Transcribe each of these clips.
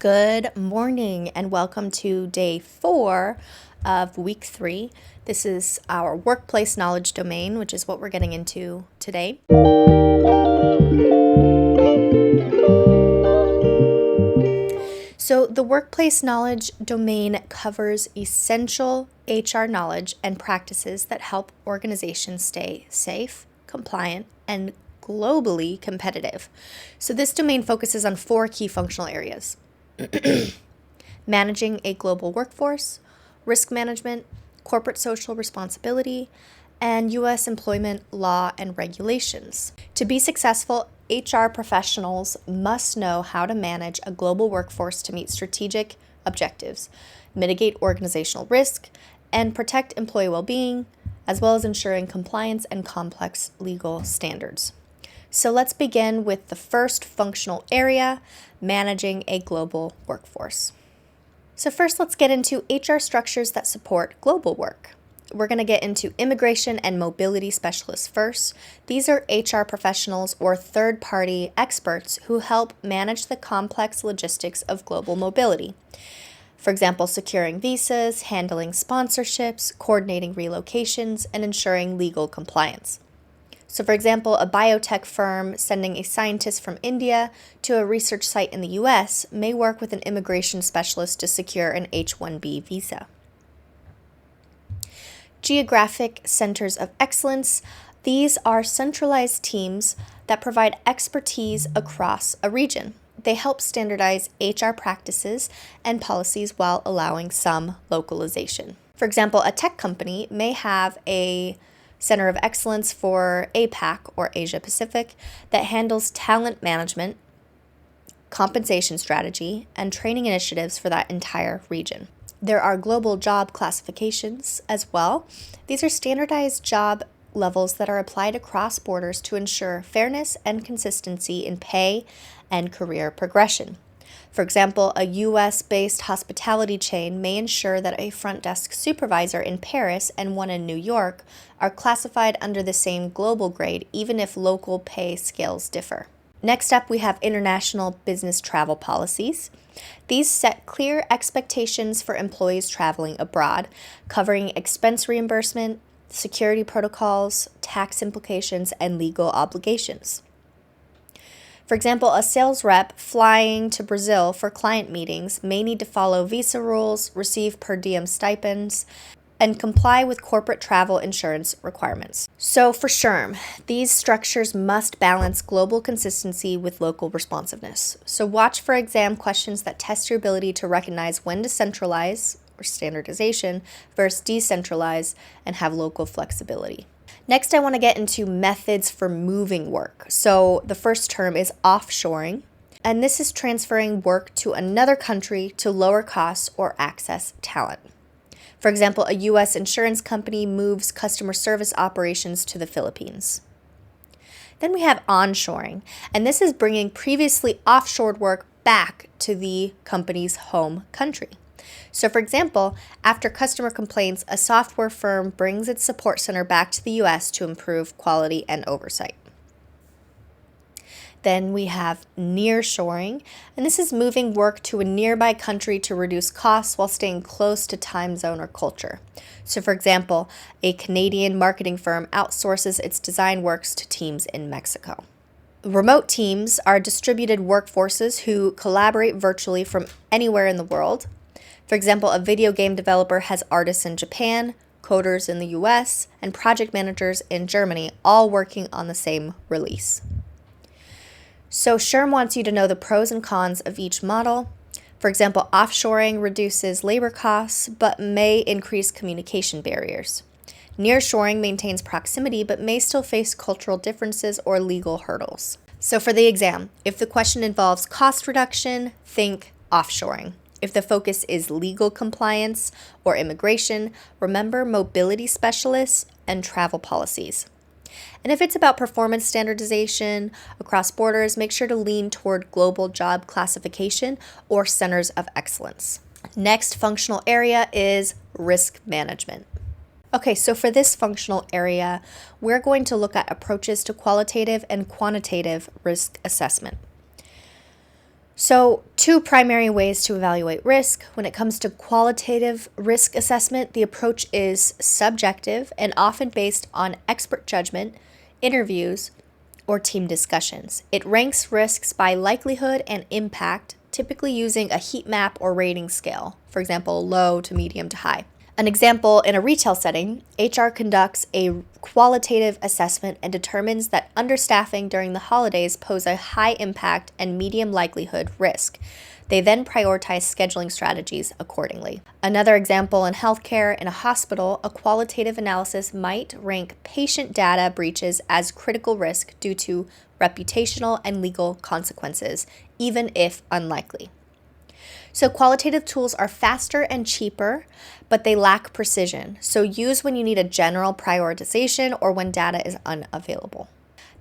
Good morning and welcome to day 4 of week 3. This is our workplace knowledge domain, which is what we're getting into today. So the workplace knowledge domain covers essential HR knowledge and practices that help organizations stay safe, compliant, and globally competitive. So this domain focuses on 4 key functional areas. Managing a global workforce, risk management, corporate social responsibility, and U.S. employment law and regulations. To be successful, HR professionals must know how to manage a global workforce to meet strategic objectives, mitigate organizational risk, and protect employee well-being, as well as ensuring compliance and complex legal standards. So let's begin with the first functional area, managing a global workforce. So first, let's get into HR structures that support global work. We're going to get into immigration and mobility specialists first. These are HR professionals or third-party experts who help manage the complex logistics of global mobility. For example, securing visas, handling sponsorships, coordinating relocations, and ensuring legal compliance. So for example, a biotech firm sending a scientist from India to a research site in the US may work with an immigration specialist to secure an H-1B visa. Geographic centers of excellence. These are centralized teams that provide expertise across a region. They help standardize HR practices and policies while allowing some localization. For example, a tech company may have a Center of Excellence for APAC or Asia Pacific that handles talent management, compensation strategy, and training initiatives for that entire region. There are global job classifications as well. These are standardized job levels that are applied across borders to ensure fairness and consistency in pay and career progression. For example, a US-based hospitality chain may ensure that a front desk supervisor in Paris and one in New York are classified under the same global grade, even if local pay scales differ. Next up, we have international business travel policies. These set clear expectations for employees traveling abroad, covering expense reimbursement, security protocols, tax implications, and legal obligations. For example, a sales rep flying to Brazil for client meetings may need to follow visa rules, receive per diem stipends, and comply with corporate travel insurance requirements. So for SHRM, these structures must balance global consistency with local responsiveness. So watch for exam questions that test your ability to recognize when to centralize, or standardization, versus decentralize and have local flexibility. Next, I want to get into methods for moving work. So the first term is offshoring, and this is transferring work to another country to lower costs or access talent. For example, a U.S. insurance company moves customer service operations to the Philippines. Then we have onshoring, and this is bringing previously offshored work back to the company's home country. So for example, after customer complaints, a software firm brings its support center back to the U.S. to improve quality and oversight. Then we have nearshoring, and this is moving work to a nearby country to reduce costs while staying close to time zone or culture. So for example, a Canadian marketing firm outsources its design works to teams in Mexico. Remote teams are distributed workforces who collaborate virtually from anywhere in the world. For example, a video game developer has artists in Japan, coders in the US, and project managers in Germany, all working on the same release. So SHRM wants you to know the pros and cons of each model. For example, offshoring reduces labor costs, but may increase communication barriers. Nearshoring maintains proximity, but may still face cultural differences or legal hurdles. So for the exam, if the question involves cost reduction, think offshoring. If the focus is legal compliance or immigration, remember mobility specialists and travel policies. And if it's about performance standardization across borders, make sure to lean toward global job classification or centers of excellence. Next functional area is risk management. Okay, so for this functional area, we're going to look at approaches to qualitative and quantitative risk assessment. So, two primary ways to evaluate risk. When it comes to qualitative risk assessment, the approach is subjective and often based on expert judgment, interviews, or team discussions. It ranks risks by likelihood and impact, typically using a heat map or rating scale, for example, low to medium to high. An example, in a retail setting, HR conducts a qualitative assessment and determines that understaffing during the holidays pose a high impact and medium likelihood risk. They then prioritize scheduling strategies accordingly. Another example, in healthcare, in a hospital, a qualitative analysis might rank patient data breaches as critical risk due to reputational and legal consequences, even if unlikely. So qualitative tools are faster and cheaper, but they lack precision. So use when you need a general prioritization or when data is unavailable.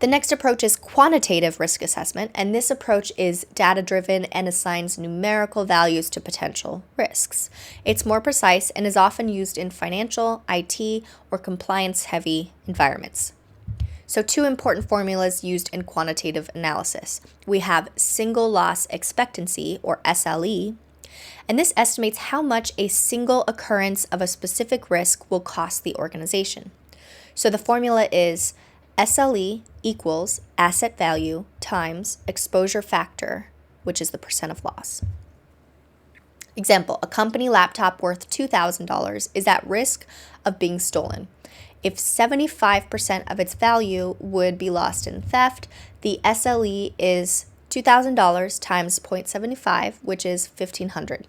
The next approach is quantitative risk assessment, and this approach is data-driven and assigns numerical values to potential risks. It's more precise and is often used in financial, IT, or compliance-heavy environments. So two important formulas used in quantitative analysis. We have single loss expectancy, or SLE, and this estimates how much a single occurrence of a specific risk will cost the organization. So the formula is SLE equals asset value times exposure factor, which is the percent of loss. Example, a company laptop worth $2,000 is at risk of being stolen. If 75% of its value would be lost in theft, the SLE is $2,000 times 0.75, which is $1,500.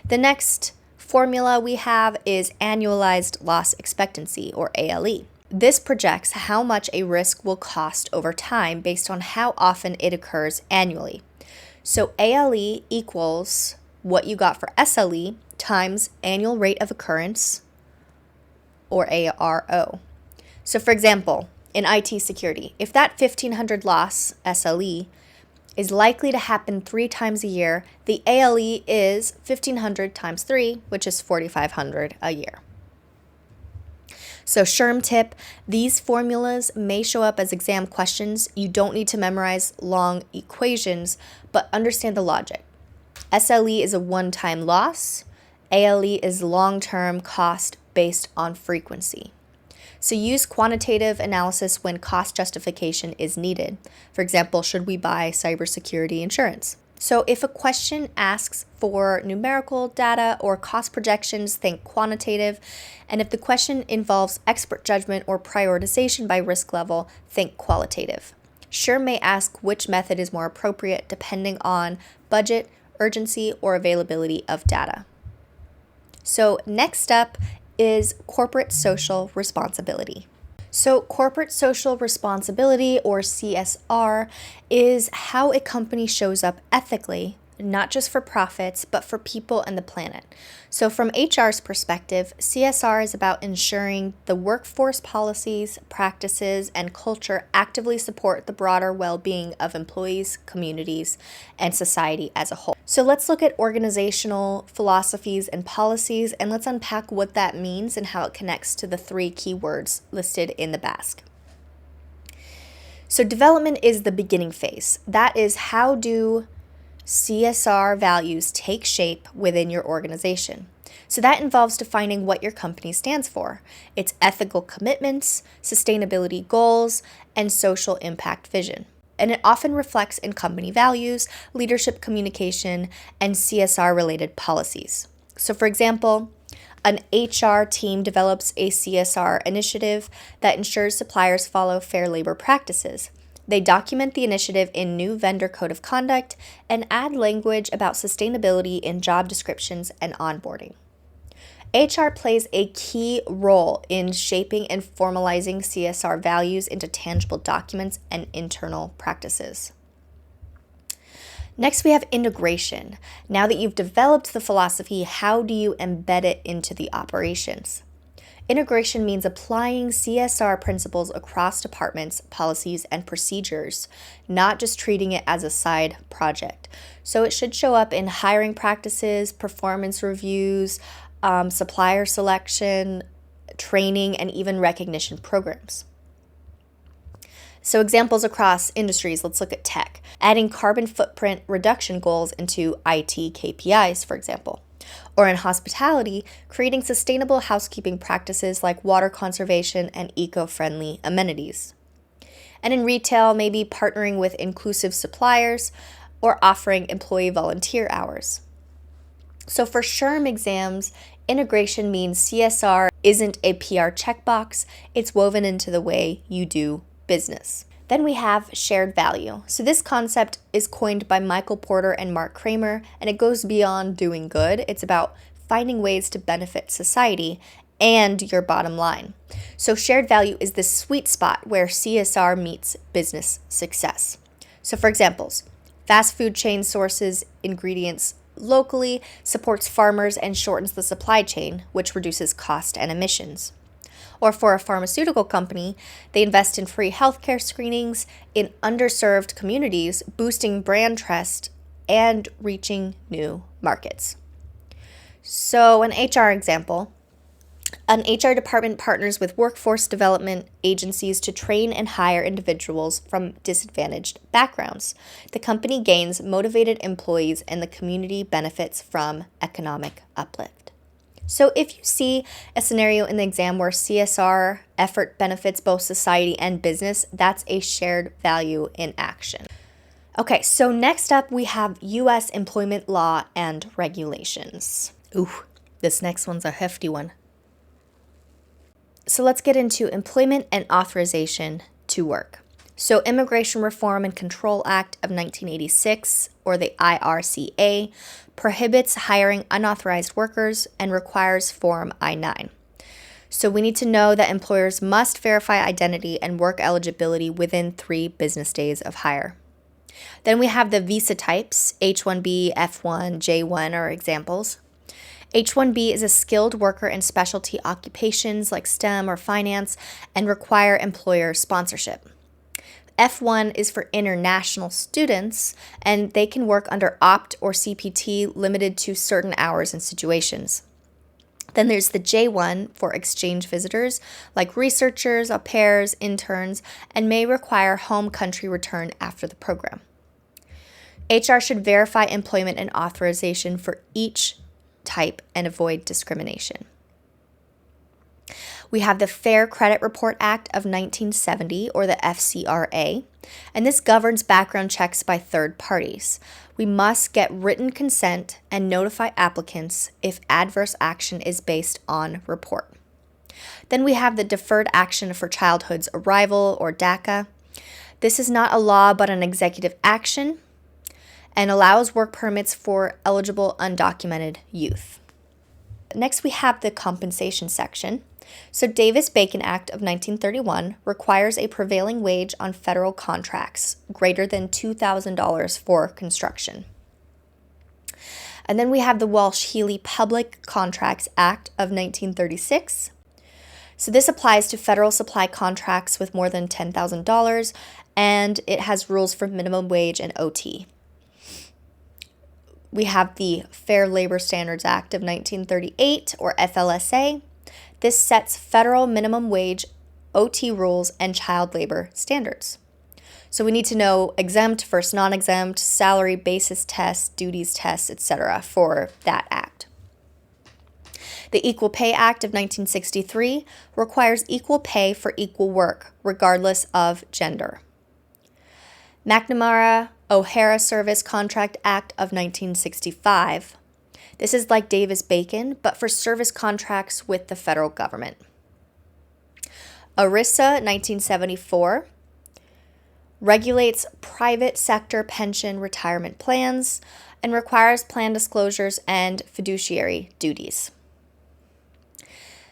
The next formula we have is annualized loss expectancy, or ALE. This projects how much a risk will cost over time based on how often it occurs annually. So ALE equals what you got for SLE times annual rate of occurrence, or ARO. So for example, in IT security, if that 1,500 loss SLE is likely to happen 3 times a year, the ALE is 1,500 times 3, which is 4,500 a year. So SHRM tip, these formulas may show up as exam questions. You don't need to memorize long equations, but understand the logic. SLE is a one-time loss. ALE is long-term cost based on frequency. So use quantitative analysis when cost justification is needed. For example, should we buy cybersecurity insurance? So if a question asks for numerical data or cost projections, think quantitative. And if the question involves expert judgment or prioritization by risk level, think qualitative. SHRM may ask which method is more appropriate depending on budget, urgency, or availability of data. So next up is corporate social responsibility. So corporate social responsibility, or CSR, is how a company shows up ethically, not just for profits, but for people and the planet. So from HR's perspective, CSR is about ensuring the workforce policies, practices, and culture actively support the broader well-being of employees, communities, and society as a whole. So let's look at organizational philosophies and policies, and let's unpack what that means and how it connects to the 3 keywords listed in the BASK. So development is the beginning phase. That is, how do CSR values take shape within your organization? So that involves defining what your company stands for, its ethical commitments, sustainability goals, and social impact vision. And it often reflects in company values, leadership communication, and CSR-related policies. So for example, an HR team develops a CSR initiative that ensures suppliers follow fair labor practices. They document the initiative in new vendor code of conduct and add language about sustainability in job descriptions and onboarding. HR plays a key role in shaping and formalizing CSR values into tangible documents and internal practices. Next, we have integration. Now that you've developed the philosophy, how do you embed it into the operations? Integration means applying CSR principles across departments, policies, and procedures, not just treating it as a side project. So it should show up in hiring practices, performance reviews, supplier selection, training, and even recognition programs. So examples across industries, let's look at tech. Adding carbon footprint reduction goals into IT KPIs, for example. Or in hospitality, creating sustainable housekeeping practices like water conservation and eco-friendly amenities. And in retail, maybe partnering with inclusive suppliers or offering employee volunteer hours. So for SHRM exams, integration means CSR isn't a PR checkbox, it's woven into the way you do business. Then we have shared value. So this concept is coined by Michael Porter and Mark Kramer, and it goes beyond doing good. It's about finding ways to benefit society and your bottom line. So shared value is the sweet spot where CSR meets business success. So for examples, fast food chain sources ingredients locally, supports farmers, and shortens the supply chain, which reduces cost and emissions. Or for a pharmaceutical company, they invest in free healthcare screenings in underserved communities, boosting brand trust and reaching new markets. So an HR example, an HR department partners with workforce development agencies to train and hire individuals from disadvantaged backgrounds. The company gains motivated employees and the community benefits from economic uplift. So if you see a scenario in the exam where CSR effort benefits both society and business, that's a shared value in action. Okay, so next up we have U.S. employment law and regulations. Ooh, this next one's a hefty one. So let's get into employment and authorization to work. So Immigration Reform and Control Act of 1986, or the IRCA, prohibits hiring unauthorized workers and requires Form I-9. So we need to know that employers must verify identity and work eligibility within 3 business days of hire. Then we have the visa types, H-1B, F-1, J-1 are examples. H-1B is a skilled worker in specialty occupations like STEM or finance and require employer sponsorship. F1 is for international students, and they can work under OPT or CPT limited to certain hours and situations. Then there's the J1 for exchange visitors, like researchers, au pairs, interns, and may require home country return after the program. HR should verify employment and authorization for each type and avoid discrimination. We have the Fair Credit Report Act of 1970, or the FCRA, and this governs background checks by third parties. We must get written consent and notify applicants if adverse action is based on report. Then we have the Deferred Action for Childhood's Arrival, or DACA. This is not a law but an executive action and allows work permits for eligible undocumented youth. Next, we have the compensation section. So Davis-Bacon Act of 1931 requires a prevailing wage on federal contracts greater than $2,000 for construction. And then we have the Walsh-Healy Public Contracts Act of 1936. So this applies to federal supply contracts with more than $10,000, and it has rules for minimum wage and OT. We have the Fair Labor Standards Act of 1938, or FLSA. This sets federal minimum wage, OT rules, and child labor standards. So we need to know exempt versus non-exempt, salary basis tests, duties tests, etc. for that act. The Equal Pay Act of 1963 requires equal pay for equal work, regardless of gender. McNamara-O'Hara Service Contract Act of 1965. This is like Davis-Bacon, but for service contracts with the federal government. ERISA 1974 regulates private sector pension retirement plans and requires plan disclosures and fiduciary duties.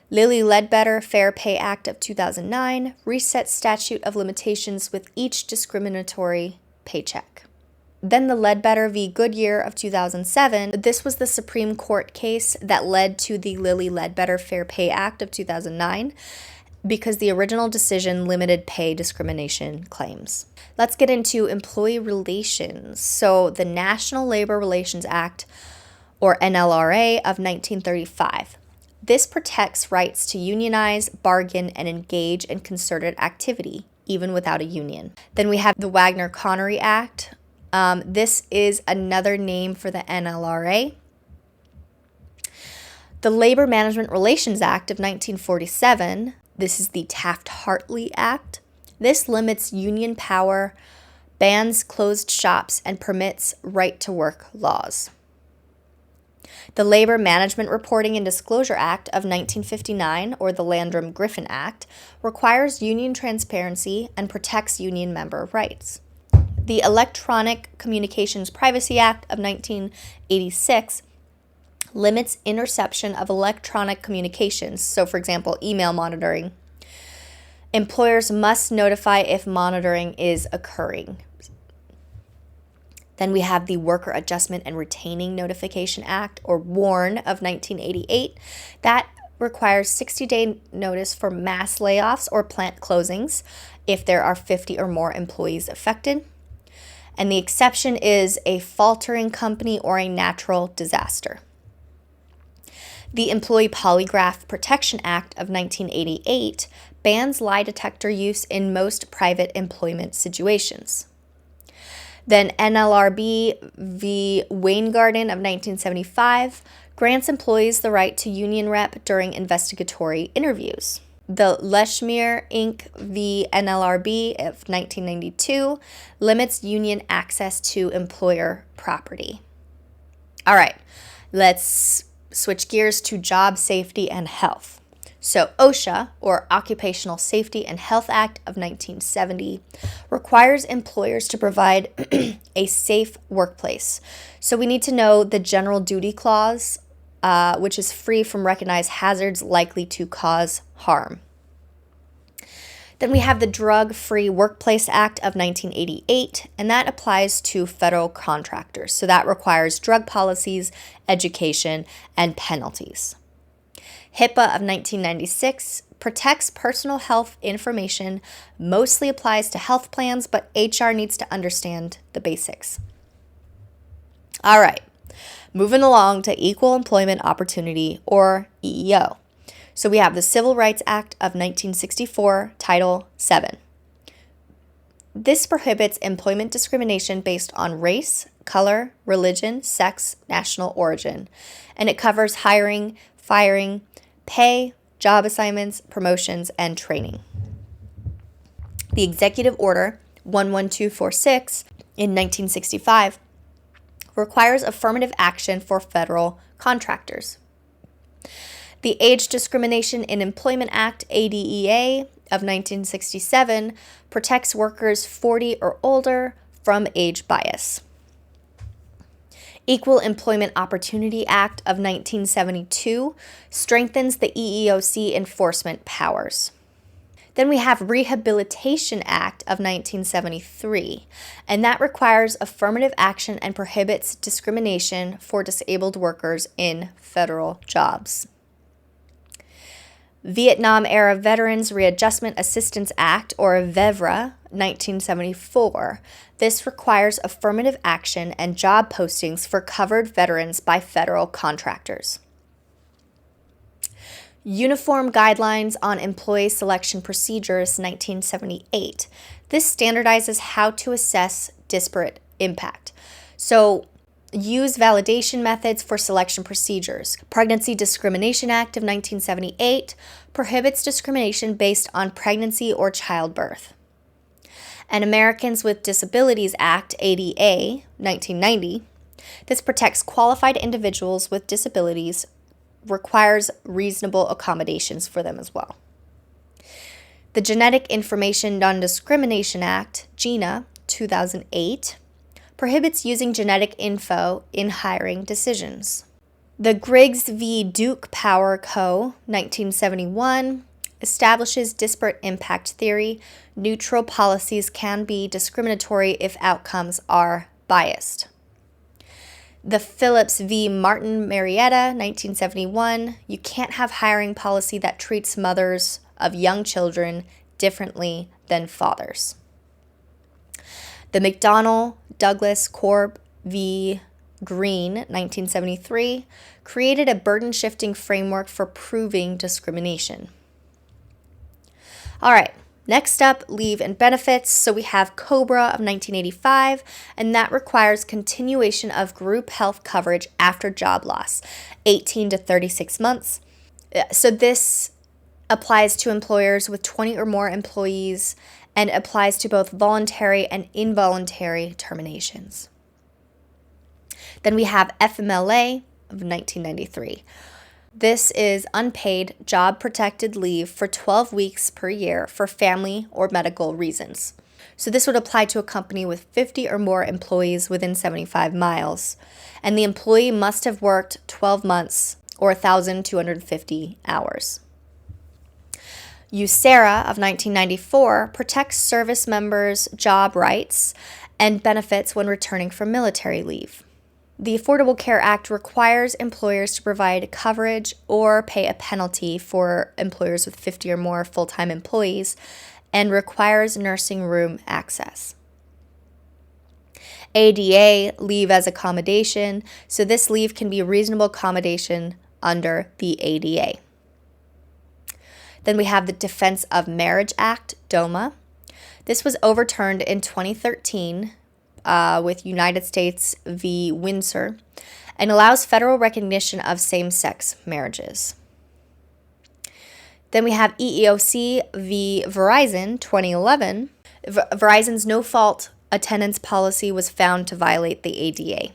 Lilly-Ledbetter Fair Pay Act of 2009 resets statute of limitations with each discriminatory paycheck. Then the Ledbetter v. Goodyear of 2007, this was the Supreme Court case that led to the Lilly-Ledbetter Fair Pay Act of 2009 because the original decision limited pay discrimination claims. Let's get into employee relations. So the National Labor Relations Act, or NLRA, of 1935. This protects rights to unionize, bargain, and engage in concerted activity, even without a union. Then we have the Wagner-Connery Act. This is another name for the NLRA. The Labor Management Relations Act of 1947. This is the Taft-Hartley Act. This limits union power, bans closed shops, and permits right-to-work laws. The Labor Management Reporting and Disclosure Act of 1959, or the Landrum-Griffin Act, requires union transparency and protects union member rights. The Electronic Communications Privacy Act of 1986 limits interception of electronic communications, so for example, email monitoring. Employers must notify if monitoring is occurring. Then we have the Worker Adjustment and Retaining Notification Act, or WARN, of 1988. That requires 60-day notice for mass layoffs or plant closings if there are 50 or more employees affected. And the exception is a faltering company or a natural disaster. The Employee Polygraph Protection Act of 1988 bans lie detector use in most private employment situations. Then NLRB v. Weingarten of 1975 grants employees the right to union rep during investigatory interviews. The Leshmere Inc. v. NLRB of 1992 limits union access to employer property. All right, let's switch gears to job safety and health. So OSHA, or Occupational Safety and Health Act of 1970, requires employers to provide a safe workplace. So we need to know the General Duty Clause, which is free from recognized hazards likely to cause harm. Then we have the Drug-Free Workplace Act of 1988, and that applies to federal contractors. So that requires drug policies, education, and penalties. HIPAA of 1996 protects personal health information, mostly applies to health plans, but HR needs to understand the basics. All right, moving along to Equal Employment Opportunity, or EEO. So we have the Civil Rights Act of 1964, Title VII. This prohibits employment discrimination based on race, color, religion, sex, national origin, and it covers hiring, firing, pay, job assignments, promotions, and training. The Executive Order 11246 in 1965 requires affirmative action for federal contractors. The Age Discrimination in Employment Act, ADEA, of 1967 protects workers 40 or older from age bias. Equal Employment Opportunity Act of 1972 strengthens the EEOC enforcement powers. Then we have Rehabilitation Act of 1973, and that requires affirmative action and prohibits discrimination for disabled workers in federal jobs. Vietnam-era Veterans Readjustment Assistance Act, or VEVRA, 1974. This requires affirmative action and job postings for covered veterans by federal contractors. Uniform Guidelines on Employee Selection Procedures, 1978. This standardizes how to assess disparate impact. So, use validation methods for selection procedures. Pregnancy Discrimination Act of 1978 prohibits discrimination based on pregnancy or childbirth. And Americans with Disabilities Act, ADA, 1990. This protects qualified individuals with disabilities, requires reasonable accommodations for them as well. The Genetic Information Non-Discrimination Act, GINA, 2008, prohibits using genetic info in hiring decisions. The Griggs v. Duke Power Co., 1971, establishes disparate impact theory. Neutral policies can be discriminatory if outcomes are biased. The Phillips v. Martin Marietta, 1971, you can't have hiring policy that treats mothers of young children differently than fathers. The McDonnell-Douglas Corp v. Green, 1973, created a burden-shifting framework for proving discrimination. All right, Next up, leave and benefits. So we have COBRA of 1985, and that requires continuation of group health coverage after job loss, 18 to 36 months. So this applies to employers with 20 or more employees and applies to both voluntary and involuntary terminations. Then we have FMLA of 1993. This is unpaid job-protected leave for 12 weeks per year for family or medical reasons. So this would apply to a company with 50 or more employees within 75 miles, and the employee must have worked 12 months or 1,250 hours. USERRA of 1994 protects service members' job rights and benefits when returning from military leave. The Affordable Care Act requires employers to provide coverage or pay a penalty for employers with 50 or more full-time employees and requires nursing room access. ADA, leave as accommodation. So this leave can be a reasonable accommodation under the ADA. Then we have the Defense of Marriage Act, DOMA. This was overturned in 2013 with United States v. Windsor and allows federal recognition of same-sex marriages. Then we have EEOC v. Verizon, 2011. Verizon's no-fault attendance policy was found to violate the ADA.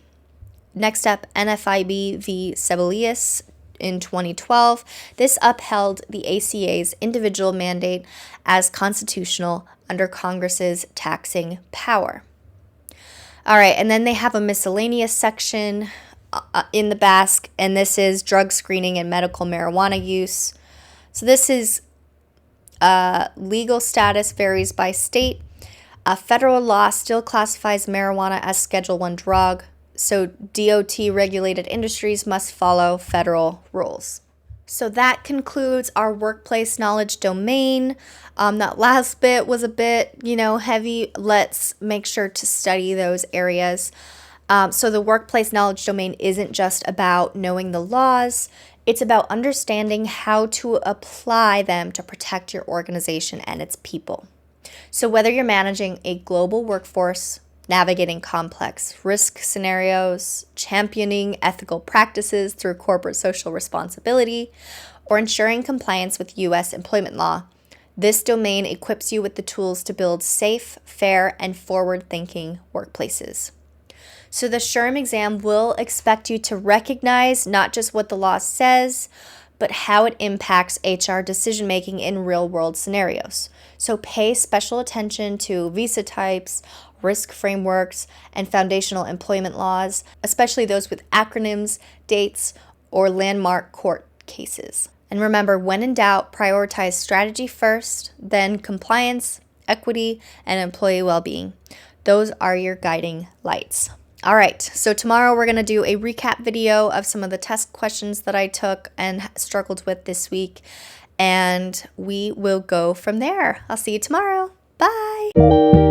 Next up, NFIB v. Sebelius in 2012. This upheld the ACA's individual mandate as constitutional under Congress's taxing power. All right, and then they have a miscellaneous section in the BASK, and this is drug screening and medical marijuana use. So this is legal status varies by state. Federal law still classifies marijuana as Schedule I drug, so DOT-regulated industries must follow federal rules. So that concludes our workplace knowledge domain. That last bit was a bit, heavy. Let's make sure to study those areas. So the workplace knowledge domain isn't just about knowing the laws. It's about understanding how to apply them to protect your organization and its people. So whether you're managing a global workforce, navigating complex risk scenarios, championing ethical practices through corporate social responsibility, or ensuring compliance with U.S. employment law, this domain equips you with the tools to build safe, fair, and forward-thinking workplaces. So the SHRM exam will expect you to recognize not just what the law says, but how it impacts HR decision-making in real-world scenarios. So pay special attention to visa types, risk frameworks, and foundational employment laws, especially those with acronyms, dates, or landmark court cases. And remember, when in doubt, prioritize strategy first, then compliance, equity, and employee well-being. Those are your guiding lights. All right, so tomorrow we're going to do a recap video of some of the test questions that I took and struggled with this week, and we will go from there. I'll see you tomorrow. Bye!